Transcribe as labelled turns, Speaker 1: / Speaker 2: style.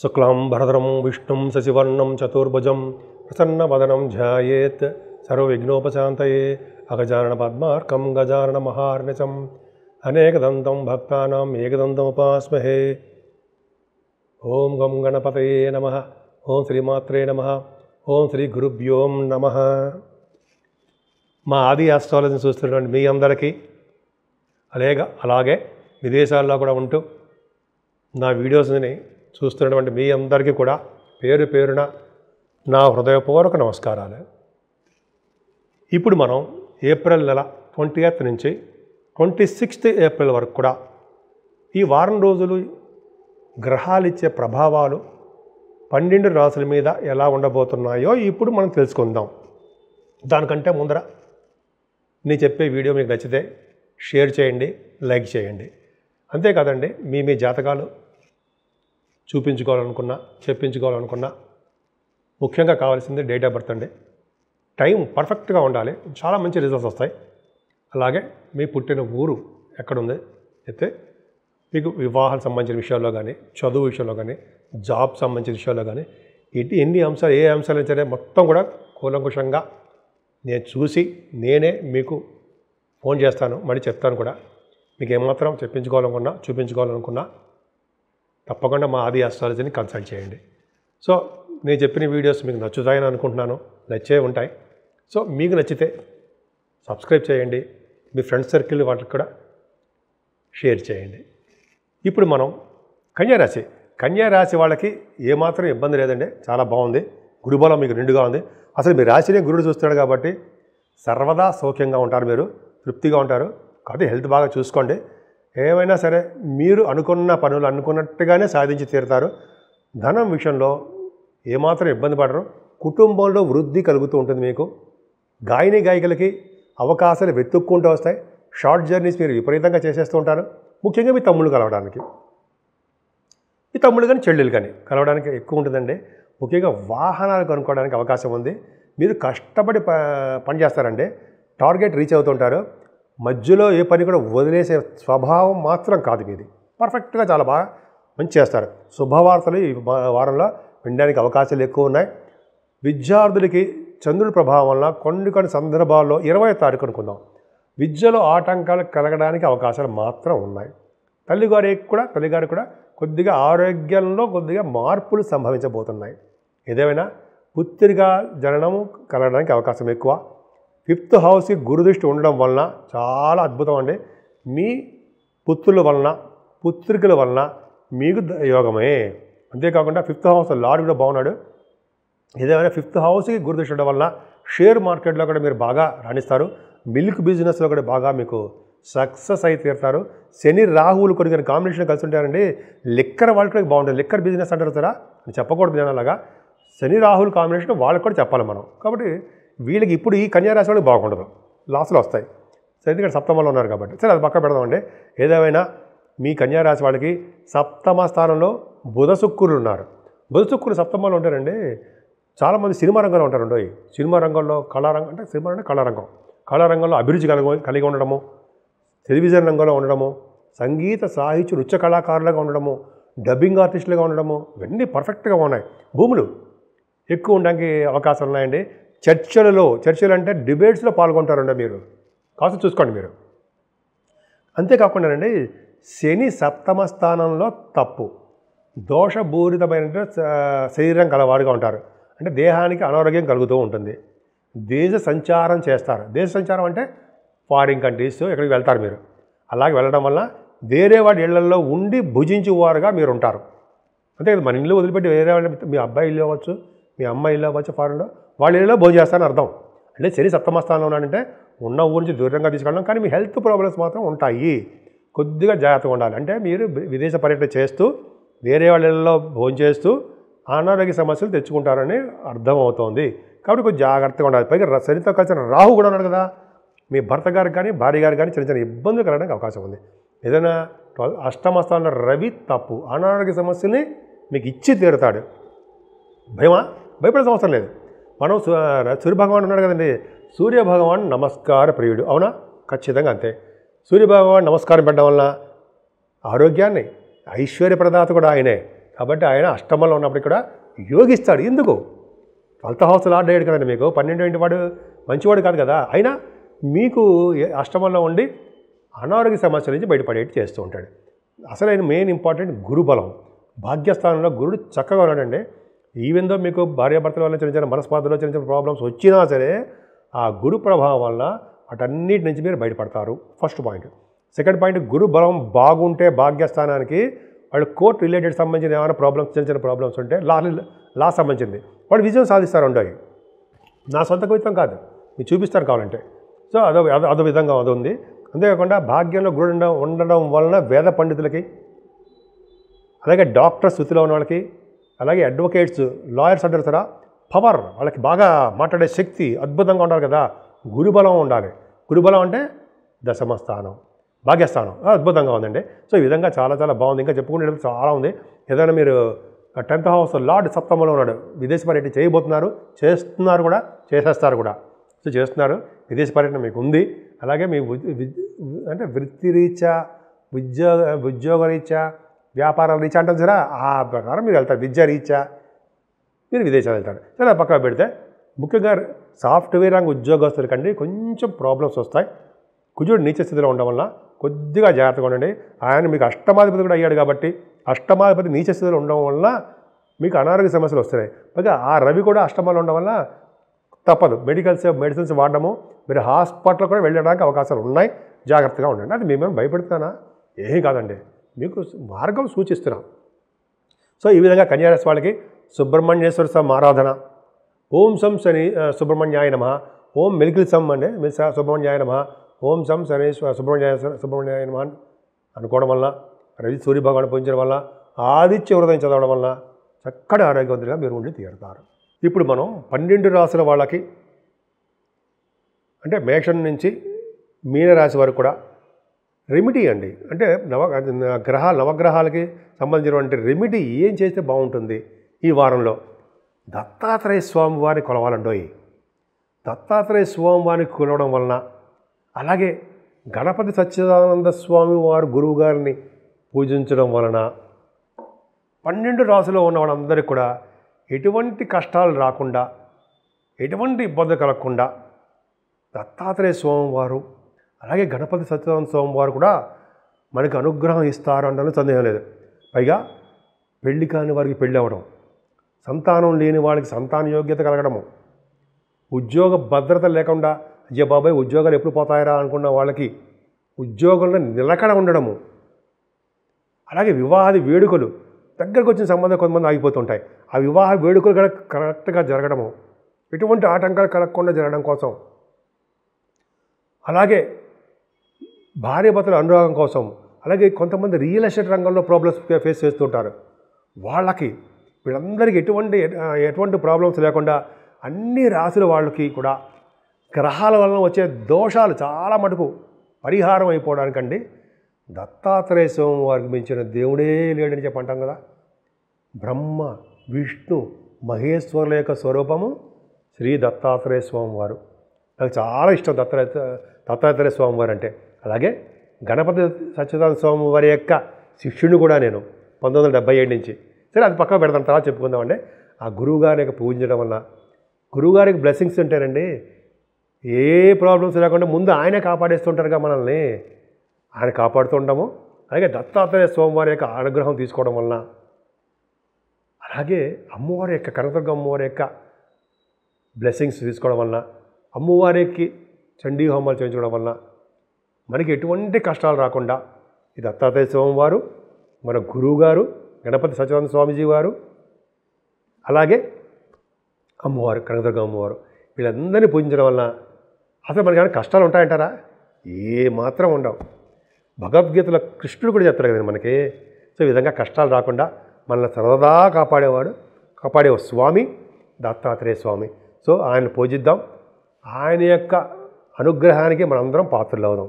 Speaker 1: शुक्लांबरधरं विष्णुं शशिवर्णं चतुर्भुजं प्रसन्नवदनं ध्यायेत् सर्वविघ्नोपशान्तये अगजाननपद्मार्कं गजाननमहार्निशम् अनेकदन्तं भक्तानाम् एकदन्तमुपास्महे। ओं गं गणपतये नमः। ओं श्रीमात्रे नमः। ओं श्री गुरुभ्यो नमः। మా ఆది ఆస్ట్రాలజీని చూస్తున్నటువంటి మీ అందరికీ అలాగే విదేశాల్లో కూడా ఉంటూ నా వీడియోస్ని చూస్తున్నటువంటి మీ అందరికీ కూడా పేరు పేరున నా హృదయపూర్వక నమస్కారాలు. ఇప్పుడు మనం ఏప్రిల్ నెల 20th నుంచి 26th ఏప్రిల్ వరకు కూడా ఈ వారం రోజులు గ్రహాలు ఇచ్చే ప్రభావాలు 12 రాశుల మీద ఎలా ఉండబోతున్నాయో ఇప్పుడు మనం తెలుసుకుందాం. దానికంటే ముందర నేను చెప్పే వీడియో మీకు నచ్చితే షేర్ చేయండి, లైక్ చేయండి. అంతేకాదండి, మీ జాతకాలు చూపించుకోవాలనుకున్నా, చెప్పించుకోవాలనుకున్నా ముఖ్యంగా కావాల్సింది డేట్ ఆఫ్ బర్త్ అండి. టైం పర్ఫెక్ట్గా ఉండాలి, చాలా మంచి రిజల్ట్స్ వస్తాయి. అలాగే మీ పుట్టిన ఊరు ఎక్కడుంది అయితే మీకు వివాహాలకు సంబంధించిన విషయాల్లో కానీ, చదువు విషయంలో కానీ, జాబ్ సంబంధించిన విషయాల్లో కానీ ఎన్ని అంశాలు, ఏ అంశాలు సరే మొత్తం కూడా కూలంకుషంగా నేను చూసి నేనే మీకు ఫోన్ చేస్తాను, మళ్ళీ చెప్తాను కూడా. మీకు ఏమాత్రం చెప్పించుకోవాలనుకున్నా, చూపించుకోవాలనుకున్నా తప్పకుండా మా ఆది ఆస్ట్రాలజీని కన్సల్ట్ చేయండి. సో నేను చెప్పిన వీడియోస్ మీకు నచ్చుతాయని అనుకుంటున్నాను, నచ్చే ఉంటాయి. సో మీకు నచ్చితే సబ్స్క్రైబ్ చేయండి, మీ ఫ్రెండ్స్ సర్కిల్ వాళ్ళకి కూడా షేర్ చేయండి. ఇప్పుడు మనం కన్యారాశి వాళ్ళకి ఏమాత్రం ఇబ్బంది లేదండి, చాలా బాగుంది. గురుబలం మీకు నిండుగా ఉంది. అసలు మీ రాశినే గురుడు చూస్తున్నాడు కాబట్టి సర్వదా సౌఖ్యంగా ఉంటారు, మీరు తృప్తిగా ఉంటారు. కాబట్టి హెల్త్ బాగా చూసుకోండి. ఏమైనా సరే మీరు అనుకున్న పనులు అనుకున్నట్టుగానే సాధించి తీరుతారు. ధనం విషయంలో ఏమాత్రం ఇబ్బంది పడరు. కుటుంబంలో వృద్ధి కలుగుతూ ఉంటుంది. మీకు గాయకులకి అవకాశాలు వెతుక్కుంటూ వస్తాయి. షార్ట్ జర్నీస్ మీరు విపరీతంగా చేసేస్తూ ఉంటారు. ముఖ్యంగా మీ తమ్ముళ్ళు కలవడానికి, మీ తమ్ముళ్ళు కానీ చెల్లెలు కానీ కలవడానికి ఎక్కువ ఉంటుందండి. ముఖ్యంగా వాహనాలు కొనుక్కోవడానికి అవకాశం ఉంది. మీరు కష్టపడి పని చేస్తారండి, టార్గెట్ రీచ్ అవుతుంటారు. మధ్యలో ఏ పని కూడా వదిలేసే స్వభావం మాత్రం కాదు మీది. పర్ఫెక్ట్గా చాలా బాగా మంచి చేస్తారు. శుభవార్తలు ఈ వారంలో వినడానికి అవకాశాలు ఎక్కువ ఉన్నాయి. విద్యార్థులకి చంద్రుడి ప్రభావం వల్ల కొన్ని సందర్భాల్లో 20వ తారీఖు అనుకుందాం, విద్యలో ఆటంకాలు కలగడానికి అవకాశాలు మాత్రం ఉన్నాయి. తల్లిగారికి కూడా కొద్దిగా ఆరోగ్యంలో కొద్దిగా మార్పులు సంభవించబోతున్నాయి. ఏదేమైనా పుత్రిగా జననము కలగడానికి అవకాశం ఎక్కువ. 5th హౌస్కి గురుదృష్టి ఉండడం వలన చాలా అద్భుతం అండి. మీ పుత్రుల వలన, పుత్రికల వలన మీకు యోగమే. అంతేకాకుండా 5th హౌస్ లార్డ్ కూడా బాగున్నాడు. ఏదేమైనా 5th హౌస్కి గురుదృష్టి ఉండడం వలన షేర్ మార్కెట్లో కూడా మీరు బాగా రాణిస్తారు. మిల్క్ బిజినెస్లో కూడా బాగా మీకు సక్సెస్ అయి తీరుతారు. శని రాహువులు కొన్ని కాంబినేషన్ కలిసి ఉంటారండి. లిక్కర్ వాళ్ళకి బాగుంటుంది. లిక్కర్ బిజినెస్ అంటారు కదా, చెప్పకూడదు జనాలాగా. శని రాహువులు కాంబినేషన్ వాళ్ళకి కూడా చెప్పాలి మనం. కాబట్టి వీళ్ళకి ఇప్పుడు ఈ కన్యారాశి వాళ్ళకి బాగుండదు, లాస్లో వస్తాయి. సరే, ఎందుకంటే సప్తమంలో ఉన్నారు కాబట్టి. సరే, అది పక్క పెడదామండి. ఏదేమైనా మీ కన్యారాశి వాళ్ళకి 7వ స్థానంలో బుధ శుక్రులు ఉన్నారు. బుధ శుక్రులు సప్తమంలో ఉంటారండి. చాలామంది సినిమా రంగంలో ఉంటారండి. సినిమా రంగంలో కళారంగం అంటే సినిమా అంటే కళారంగంలో అభిరుచి కలిగి ఉండడము, టెలివిజన్ రంగంలో ఉండడము, సంగీత సాహిత్య నృత్య కళాకారులుగా ఉండడము, డబ్బింగ్ ఆర్టిస్టులుగా ఉండడము, ఇవన్నీ పర్ఫెక్ట్గా ఉన్నాయి. భూములు ఎక్కువ ఉండడానికి అవకాశాలు ఉన్నాయండి. చర్చలు అంటే డిబేట్స్లో పాల్గొంటారండి మీరు, కాస్త చూసుకోండి మీరు. అంతేకాకుండా శని 7వ స్థానంలో తప్పు, దోషపూరితమైన శరీరం కలవారుగా ఉంటారు. అంటే దేహానికి అనారోగ్యం కలుగుతూ ఉంటుంది. దేశ సంచారం చేస్తారు. దేశ సంచారం అంటే ఫారిన్ కంట్రీస్ ఎక్కడికి వెళ్తారు మీరు. అలాగే వెళ్ళడం వల్ల వేరే వాడి ఇళ్లలో ఉండి భుజించేవారుగా మీరు ఉంటారు. అంతే కదా, మన ఇల్లు వదిలిపెట్టి వేరే వాళ్ళ, మీ అబ్బాయి ఇల్లు అవ్వచ్చు, మీ అమ్మాయి ఇల్లు అవ్వచ్చు, ఫారిన్లో వాళ్ళ ఇళ్ళలో భోజనం చేస్తారని అర్థం. అంటే శని 7వ స్థానంలో ఉన్నాడంటే ఉన్న ఊరి నుంచి దూరంగా తీసుకెళ్ళడం. కానీ మీ హెల్త్ ప్రాబ్లమ్స్ మాత్రం ఉంటాయి, కొద్దిగా జాగ్రత్తగా ఉండాలి. అంటే మీరు విదేశ పర్యటన చేస్తూ వేరే వాళ్ళ ఇళ్ళలో భోజనం చేస్తూ అనారోగ్య సమస్యలు తెచ్చుకుంటారని అర్థమవుతోంది. కాబట్టి కొంచెం జాగ్రత్తగా ఉండాలి. పైగా శనితో కలిసిన రాహు కూడా ఉన్నాడు కదా, మీ భర్త గారికి కానీ భార్య గారికి కానీ చిన్న ఇబ్బందులు కలగడానికి అవకాశం ఉంది. ఏదైనా 8వ స్థానంలో రవి తప్పు, అనారోగ్య సమస్యల్ని మీకు ఇచ్చి తీరుతాడు. భయపడే అవసరం లేదు. మనం సూర్యభగవాన్ ఉన్నాడు కదండి, సూర్యభగవాన్ నమస్కార ప్రియుడు, అవునా? ఖచ్చితంగా అంతే. సూర్యభగవాన్ నమస్కారం పెట్టడం వల్ల ఆరోగ్యాన్ని, ఐశ్వర్య ప్రదాత కూడా ఆయనే. కాబట్టి ఆయన అష్టమంలో ఉన్నప్పుడు ఇక్కడ యోగిస్తాడు. ఎందుకు? 12th హౌస్ లార్డ్ అయ్యాడు కదండి మీకు. 12 ఇంటి వాడు మంచివాడు కాదు కదా. అయినా మీకు అష్టమంలో ఉండి అనారోగ్య సమస్యల నుంచి బయటపడేట్టు చేస్తూ ఉంటాడు. అసలైన మెయిన్ ఇంపార్టెంట్ గురుబలం. భాగ్యస్థానంలో గురుడు చక్కగా ఉన్నాడండి. ఈవెందో మీకు భార్యాభర్తల వల్ల చిన్న చిన్న మనస్పాతలో చిన్న చిన్న ప్రాబ్లమ్స్ వచ్చినా సరే ఆ గురు ప్రభావం వల్ల వాటన్నిటి నుంచి మీరు బయటపడతారు. First point. సెకండ్ పాయింట్, గురు బలం బాగుంటే భాగ్యస్థానానికి వాళ్ళు కోర్ట్ రిలేటెడ్ సంబంధించిన ఏమైనా ప్రాబ్లమ్స్ చిన్న చిన్న ప్రాబ్లమ్స్ ఉంటే లా సంబంధించింది వాళ్ళు విజయం సాధిస్తారు. ఉండవు నా సొంత కవిత్వం కాదు, మీరు చూపిస్తారు కావాలంటే. సో అదో విధంగా అది ఉంది. అంతేకాకుండా భాగ్యంలో గురుడు ఉండడం వలన వేద పండితులకి, అలాగే డాక్టర్స్ వృత్తిలో ఉన్న వాళ్ళకి, అలాగే అడ్వకేట్స్ లాయర్స్ అంటారు సరే, పవర్ వాళ్ళకి బాగా మాట్లాడే శక్తి అద్భుతంగా ఉండాలి కదా. గురుబలం ఉండాలి. గురుబలం అంటే దశమ స్థానం, భాగ్యస్థానం అద్భుతంగా ఉందండి. సో ఈ విధంగా చాలా చాలా బాగుంది. ఇంకా చెప్పుకునేది చాలా ఉంది. ఏదైనా మీరు 10th హౌస్ లార్డ్ సప్తమంలో ఉన్నాడు, విదేశీ పర్యటన చేయబోతున్నారు, చేస్తున్నారు కూడా, చేసేస్తారు కూడా. సో చేస్తున్నారు, విదేశీ పర్యటన మీకు ఉంది. అలాగే మీ అంటే వృత్తిరీత్యా, ఉద్యోగ రీత్యా, వ్యాపారాల రీత్యా అంటారు సరే, ఆ ప్రకారం మీరు వెళ్తారు. విద్యా రీత్యా మీరు విదేశాలు వెళ్తారు. సరే పక్కన పెడితే ముఖ్యంగా సాఫ్ట్వేర్ రంగ ఉద్యోగస్తులకండి కొంచెం ప్రాబ్లమ్స్ వస్తాయి. కుజుడు నీచ స్థితిలో ఉండడం వల్ల కొద్దిగా జాగ్రత్తగా ఉండండి. ఆయన మీకు అష్టమాధిపతి కూడా అయ్యాడు కాబట్టి అష్టమాధిపతి నీచ స్థితిలో ఉండడం వల్ల మీకు అనారోగ్య సమస్యలు వస్తున్నాయి. పైగా ఆ రవి కూడా అష్టమాలో ఉండడం వల్ల తప్పదు మెడిసిన్స్ వాడడము, మీరు హాస్పిటల్ కూడా వెళ్ళడానికి అవకాశాలు ఉన్నాయి. జాగ్రత్తగా ఉండండి. అది మేమేమైనా భయపెడుతున్నానా? ఏమీ కాదండి, మీకు మార్గం సూచిస్తున్నాం. సో ఈ విధంగా కన్యారాశి వాళ్ళకి సుబ్రహ్మణ్యేశ్వర స్వామి ఆరాధన, ఓం సం శని సుబ్రహ్మణ్యాయ నమః, ఓం మెలికిల్ సం అండి సుబ్రహ్మణ్యాయ నమః, ఓం సం శని సుబ్రహ్మణ్యాయ నమః అనుకోవడం వల్ల, రవి సూర్యభగవాన్ పూజించడం వల్ల, ఆదిత్య హృదయం చదవడం వల్ల చక్కటి ఆరోగ్యవంతులుగా మీరు ఉండి తీరుతారు. ఇప్పుడు మనం 12 రాశుల వాళ్ళకి అంటే మేషం నుంచి మీనరాశి వరకు కూడా రెమిడీ అండి. అంటే నవగ్రహాలకి సంబంధించినటువంటి రెమిడీ ఏం చేస్తే బాగుంటుంది ఈ వారంలో? దత్తాత్రేయ స్వామి వారిని కొలవాలండోయి. దత్తాత్రేయ స్వామి వారిని కొలవడం వలన, అలాగే గణపతి సచ్చిదానంద స్వామి వారు గురువు గారిని పూజించడం వలన 12 రాశుల్లో ఉన్న వాళ్ళందరికీ కూడా ఎటువంటి కష్టాలు రాకుండా, ఎటువంటి ఇబ్బంది కలగకుండా దత్తాత్రేయ స్వామి వారు, అలాగే గణపతి సచ్చిదానంద స్వామి వారు కూడా మనకి అనుగ్రహం ఇస్తారు అనడంలో సందేహం లేదు. పైగా పెళ్లి కాని వారికి పెళ్ళి అవ్వడం, సంతానం లేని వాళ్ళకి సంతాన యోగ్యత కలగడము, ఉద్యోగ భద్రత లేకుండా అయ్యే బాబాయ్ ఉద్యోగాలు ఎప్పుడు పోతాయరా అనుకున్న వాళ్ళకి ఉద్యోగంలో నిలకడ ఉండడము, అలాగే వివాహాది వేడుకలు దగ్గరకు వచ్చిన సంబంధం కొంతమంది ఆగిపోతుంటాయి, ఆ వివాహ వేడుకలు కూడా కరెక్ట్గా జరగడము, ఎటువంటి ఆటంకాలు కలగకుండా జరగడం కోసం, అలాగే భార్యాభర్తల అనురాగం కోసం, అలాగే కొంతమంది రియల్ ఎస్టేట్ రంగంలో ప్రాబ్లమ్స్ ఫేస్ చేస్తుంటారు, వాళ్ళకి వీళ్ళందరికీ ఎటువంటి ప్రాబ్లమ్స్ లేకుండా అన్ని రాశుల వాళ్ళకి కూడా గ్రహాల వలన వచ్చే దోషాలు చాలా మటుకు పరిహారం అయిపోవడానికండి దత్తాత్రేయ స్వామి వారికి మించిన దేవుడే లేడని చెప్పంటాం కదా. బ్రహ్మ విష్ణు మహేశ్వరుల యొక్క స్వరూపము శ్రీ దత్తాత్రేయ స్వామి వారు. నాకు చాలా ఇష్టం దత్తాత్రేయ స్వామి వారు అంటే. అలాగే గణపతి సచ్చిదానంద స్వామి వారి యొక్క శిష్యుని కూడా నేను 1977 నుంచి. సరే అది పక్కన పెడతాను, తర్వాత చెప్పుకుందామండి. ఆ గురువుగారికి పూజించడం వల్ల, గురువుగారికి బ్లెస్సింగ్స్ ఉంటారండి. ఏ ప్రాబ్లమ్స్ లేకుండా ముందు ఆయనే కాపాడేస్తుంటారుగా మనల్ని, ఆయన కాపాడుతూ ఉంటాము. అలాగే దత్తాత్రేయ స్వామివారి యొక్క అనుగ్రహం తీసుకోవడం వలన, అలాగే అమ్మవారి యొక్క కనకదుర్గ అమ్మవారి యొక్క బ్లెస్సింగ్స్ తీసుకోవడం వలన, అమ్మవారికి చండీ హోమాలు చేయించుకోవడం వలన మనకి ఎటువంటి కష్టాలు రాకుండా ఈ దత్తాత్రేయ స్వామివారు, మన గురువుగారు గణపతి సచ్చిదానంద స్వామీజీ వారు, అలాగే అమ్మవారు కనకదుర్గ అమ్మవారు, వీళ్ళందరినీ పూజించడం వలన అసలు మనకి కష్టాలు ఉంటాయంటారా? ఏ మాత్రం ఉండవు. భగవద్గీతలో కృష్ణుడు కూడా చెప్తారు కదండి మనకి. సో ఈ విధంగా కష్టాలు రాకుండా మనల్ని సర్వదా కాపాడే స్వామి దత్తాత్రేయ స్వామి. సో ఆయన పూజిద్దాం, ఆయన యొక్క అనుగ్రహానికి మనందరం పాత్రలు అవుదాం.